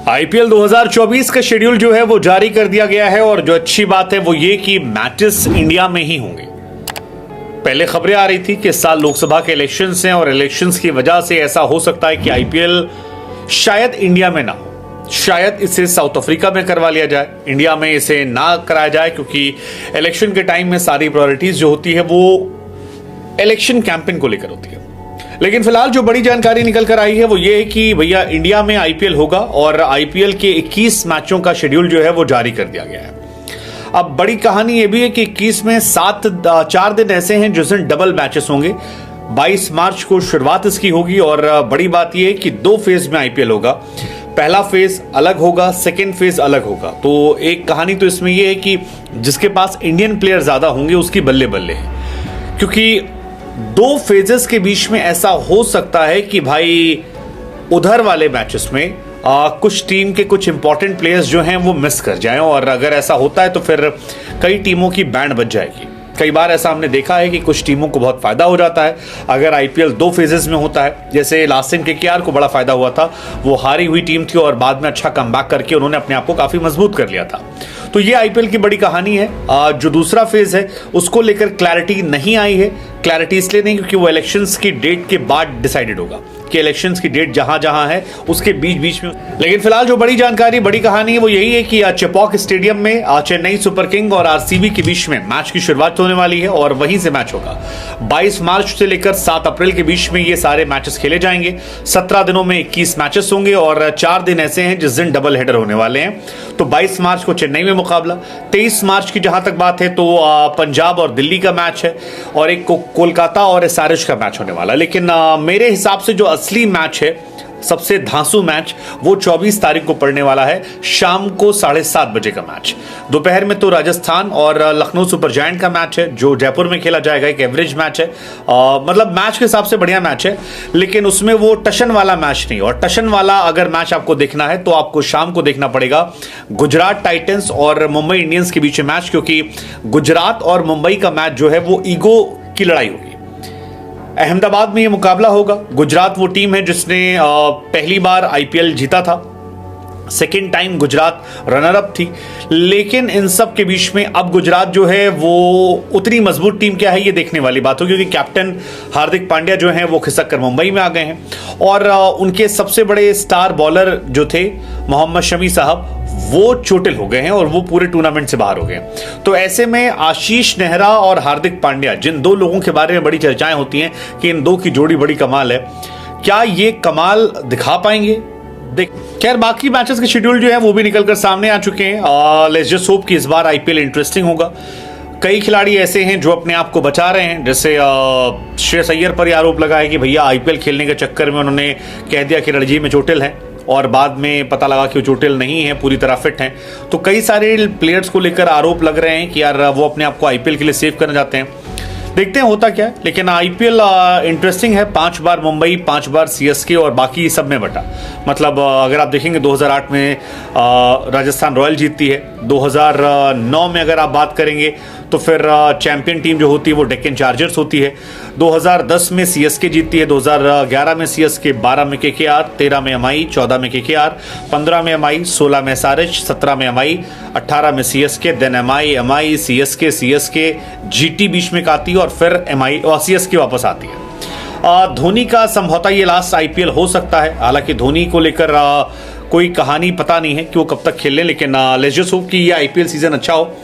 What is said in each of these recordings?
IPL 2024 का schedule जो है वो जारी कर दिया गया है और जो अच्छी बात है वो ये कि मैचेस इंडिया में ही होंगे। पहले खबरें आ रही थी कि इस साल लोकसभा के इलेक्शंस हैं और इलेक्शंस की वजह से ऐसा हो सकता है कि आईपीएल शायद इंडिया में ना हो, शायद इसे साउथ अफ्रीका में करवा लिया जाए, इंडिया में इसे ना कराया जाए क्योंकि इलेक्शन के टाइम में सारी प्रायोरिटीज जो होती है वो इलेक्शन कैंपेन को लेकर होती है। लेकिन फिलहाल जो बड़ी जानकारी निकल कर आई है वो ये है कि भैया इंडिया में आईपीएल होगा और आईपीएल के 21 मैचों का शेड्यूल जो है वो जारी कर दिया गया है। अब बड़ी कहानी ये भी है कि 21 में 4 दिन ऐसे हैं जिस दिन डबल मैचेस होंगे। 22 मार्च को शुरुआत इसकी होगी और बड़ी बात यह है कि 2 फेज में आईपीएल होगा। पहला फेज अलग होगा, सेकेंड फेज अलग होगा। तो एक कहानी तो इसमें यह है कि जिसके पास इंडियन प्लेयर ज्यादा होंगे उसकी बल्ले बल्ले है, क्योंकि 2 फेजेस के बीच में ऐसा हो सकता है कि भाई उधर वाले मैचेस में कुछ टीम के कुछ इंपॉर्टेंट प्लेयर्स जो हैं वो मिस कर जाएं और अगर ऐसा होता है तो फिर कई टीमों की बैंड बच जाएगी। कई बार ऐसा हमने देखा है कि कुछ टीमों को बहुत फायदा हो जाता है अगर आईपीएल 2 फेजेस में होता है। जैसे लास्ट टाइम केकेआर को बड़ा फायदा हुआ था, वो हारी हुई टीम थी और बाद में अच्छा कमबैक करके उन्होंने अपने आप को काफी मजबूत कर लिया था। तो ये आईपीएल की बड़ी कहानी है। जो दूसरा फेज है उसको लेकर क्लैरिटी नहीं आई है। क्लैरिटी इसलिए नहीं क्योंकि वो इलेक्शंस की डेट के बाद डिसाइडेड होगा कि इलेक्शंस की डेट जहां जहां है उसके बीच बीच में। लेकिन फिलहाल जो बड़ी जानकारी, बड़ी कहानी है वो यही है कि चेपॉक स्टेडियम में चेन्नई सुपर किंग और आरसीबी के बीच में मैच की शुरुआत होने वाली है और वहीं से मैच होगा। 22 मार्च से लेकर 7 अप्रैल के बीच में ये सारे मैचेस खेले जाएंगे। 17 दिनों में 21 मैचेस होंगे और 4 दिन ऐसे हैं जिस दिन डबल हेडर होने वाले हैं। तो 22 मार्च को चेन्नई में मुकाबला, 23 मार्च की जहां तक बात है तो पंजाब और दिल्ली का मैच है और एक कोलकाता और एसआरएच का मैच होने वाला। लेकिन मेरे हिसाब से जो असली मैच है, सबसे धांसू मैच, वो 24 तारीख को पड़ने वाला है, शाम को 7:30 बजे का मैच। दोपहर में तो राजस्थान और लखनऊ सुपर जायंट का मैच है जो जयपुर में खेला जाएगा। एक एवरेज मैच है, मतलब मैच के हिसाब से बढ़िया मैच है, लेकिन उसमें वो टशन वाला मैच नहीं। और टशन वाला अगर मैच आपको देखना है तो आपको शाम को देखना पड़ेगा गुजरात टाइटंस और मुंबई इंडियंस के बीच मैच, क्योंकि गुजरात और मुंबई का मैच जो है वो ईगो की लड़ाई होगी। अहमदाबाद में यह मुकाबला होगा। गुजरात वो टीम है जिसने पहली बार आईपीएल जीता था, second time Gujarat runner up थी। लेकिन इन सब के बीच में अब गुजरात जो है वो उतनी मजबूत टीम क्या है ये देखने वाली बात हो, क्योंकि कैप्टन हार्दिक पांड्या जो हैं वो खिसक कर मुंबई में आ गए हैं और उनके सबसे बड़े स्टार बॉलर जो थे मोहम्मद शमी साहब वो चोटिल हो गए हैं और वो पूरे टूर्नामेंट से बाहर हो गए। तो ऐसे में आशीष नेहरा और हार्दिक पांड्या, जिन 2 लोगों के बारे में बड़ी चर्चाएं होती हैं कि इन 2 की जोड़ी बड़ी कमाल है, क्या ये कमाल दिखा पाएंगे? खैर बाकी मैचेस के शेड्यूल जो है वो भी निकलकर सामने आ चुके हैं। लेट्स जस्ट होप कि इस बार आईपीएल इंटरेस्टिंग होगा। कई खिलाड़ी ऐसे हैं जो अपने आप को बचा रहे हैं, जैसे श्रेयस अय्यर पर आरोप लगा है कि भैया आईपीएल खेलने के चक्कर में उन्होंने कह दिया कि रणजी में चोटिल है और बाद में पता लगा कि वो चोटिल नहीं है, पूरी तरह फिट हैं। तो कई सारे प्लेयर्स को लेकर आरोप लग रहे हैं कि यार वो अपने आप को आईपीएल के लिए सेव करना चाहते हैं। देखते हैं होता क्या है। लेकिन आईपीएल इंटरेस्टिंग है। 5 बार मुंबई, 5 बार सीएसके और बाकी सब में बटा। मतलब अगर आप देखेंगे 2008 में राजस्थान रॉयल जीतती है, 2009 में अगर आप बात करेंगे तो फिर चैंपियन टीम जो होती है वो डेक्कन चार्जर्स होती है। 2010 में सीएसके जीतती है, 2011 में सीएसके, 12 में केकेआर, 13 में एमआई, 14 में केकेआर, 15 में एमआई, 16 में एसआरएच, 17 में एमआई, 18 में CSK, then MI, CSK, GT बीच में आती है और फिर एमआई और सीएसके वापस आती है। धोनी का संभवतः ये लास्ट आईपीएल हो सकता है। हालांकि धोनी को लेकर कोई कहानी पता नहीं है कि वो कब तक खेल लें, लेकिन लेट्स जस्ट होप कि ये आईपीएल सीजन अच्छा हो।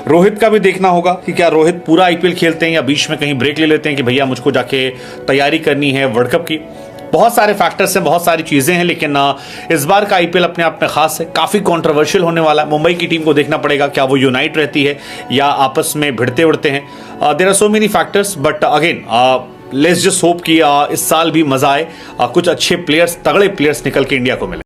रोहित का भी देखना होगा कि क्या रोहित पूरा आईपीएल खेलते हैं या बीच में कहीं ब्रेक ले लेते हैं कि भैया मुझको जाके तैयारी करनी है वर्ल्ड कप की। बहुत सारे फैक्टर्स हैं, बहुत सारी चीजें हैं, लेकिन इस बार का आईपीएल अपने आप में खास है, काफी कंट्रोवर्शियल होने वाला है। मुंबई की टीम को देखना पड़ेगा क्या वो यूनाइट रहती है या आपस में भिड़ते उड़ते हैं। There are so many factors, but again let's just hope कि इस साल भी मजा आए, कुछ अच्छे प्लेयर्स, तगड़े प्लेयर्स निकल के इंडिया को मिले।